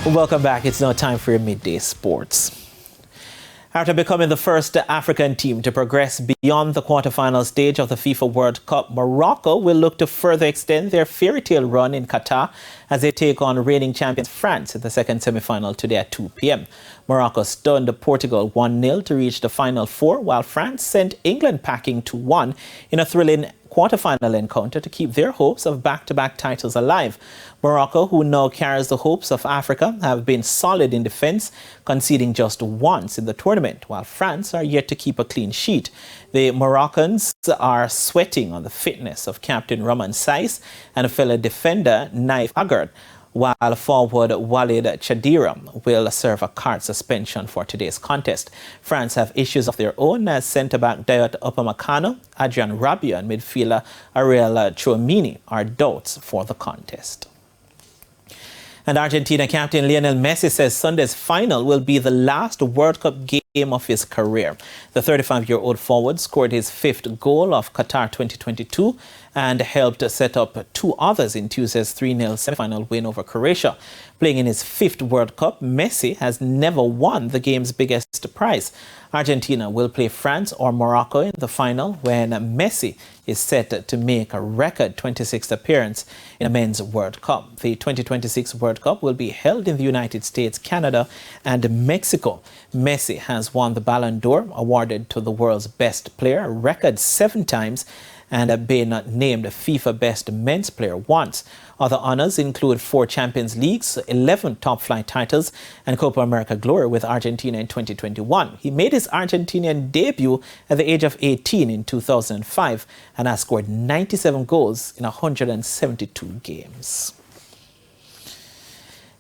Welcome back. It's now time for your midday sports. After becoming the first African team to progress beyond the quarterfinal stage of the FIFA World Cup, Morocco will look to further extend their fairy tale run in Qatar as they take on reigning champions France in the second semi-final today at 2 p.m. Morocco stunned Portugal 1-0 to reach the final four, while France sent England packing 2-1 in a thrilling quarterfinal encounter to keep their hopes of back-to-back titles alive. Morocco, who now carries the hopes of Africa, have been solid in defense, conceding just once in the tournament, while France are yet to keep a clean sheet. The Moroccans are sweating on the fitness of captain Roman Saiss and fellow defender Naif Aguerd, while forward Walid Chadira will serve a card suspension for today's contest. France have issues of their own as centre-back Dayot Upamecano, Adrian Rabiot and midfielder Ariel Chouamini are doubts for the contest. And Argentina captain Lionel Messi says Sunday's final will be the last World Cup game of his career. The 35-year-old forward scored his fifth goal of Qatar 2022 and helped set up two others in Tuesday's 3-0 semi-final win over Croatia. Playing in his fifth World Cup, Messi has never won the game's biggest prize. Argentina will play France or Morocco in the final when Messi is set to make a record 26th appearance in a men's World Cup. The 2026 World Cup will be held in the United States, Canada and Mexico. Messi has won the Ballon d'Or, awarded to the world's best player, a record 7 times, and been named FIFA Best Men's Player once. Other honors include 4 Champions Leagues, 11 top-flight titles, and Copa America glory with Argentina in 2021. He made his Argentinian debut at the age of 18 in 2005 and has scored 97 goals in 172 games.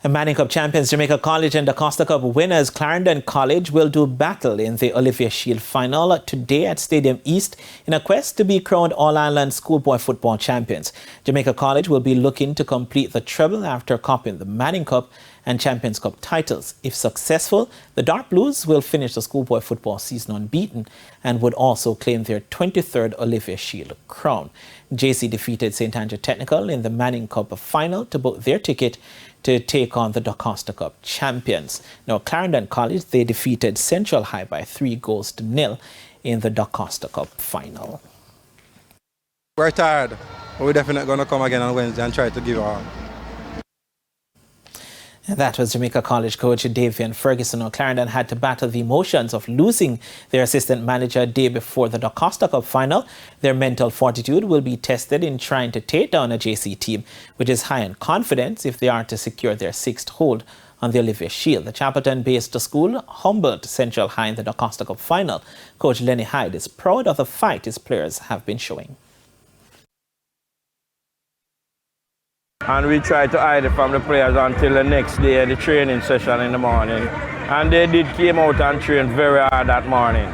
And Manning Cup champions Jamaica College and the Costa Cup winners Clarendon College will do battle in the Olivier Shield final today at Stadium East in a quest to be crowned All-Ireland schoolboy football champions. Jamaica College will be looking to complete the treble after copying the Manning Cup and Champions Cup titles. If successful, the Dark Blues will finish the schoolboy football season unbeaten and would also claim their 23rd Olivier Shield crown. JC defeated St. Andrew Technical in the Manning Cup final to book their ticket to take on the Costa Cup champions. Now, Clarendon College, they defeated Central High by 3-0 in the Costa Cup final. We're tired, but we're definitely going to come again on Wednesday and try to give our... And that was Jamaica College coach Davian Ferguson. Clarendon had to battle the emotions of losing their assistant manager a day before the Costa Cup final. Their mental fortitude will be tested in trying to take down a JC team, which is high in confidence if they are to secure their 6th hold on the Olivier Shield. The Chapelton-based school humbled Central High in the Costa Cup final. Coach Lenny Hyde is proud of the fight his players have been showing. And we tried to hide it from the players until the next day, the training session in the morning. And they did came out and train very hard that morning.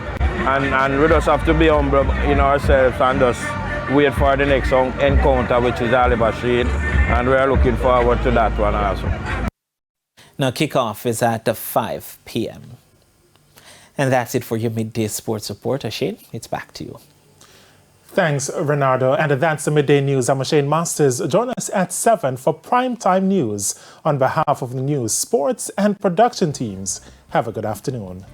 And we just have to be humble in ourselves and just wait for the next encounter, which is Ali Bashir. And we are looking forward to that one also. Now, kickoff is at 5 p.m. And that's it for your midday sports report. Shane, it's back to you. Thanks, Renardo. And that's the Midday News. I'm Shane Masters. Join us at 7 for Primetime News. On behalf of the news, sports and production teams, have a good afternoon.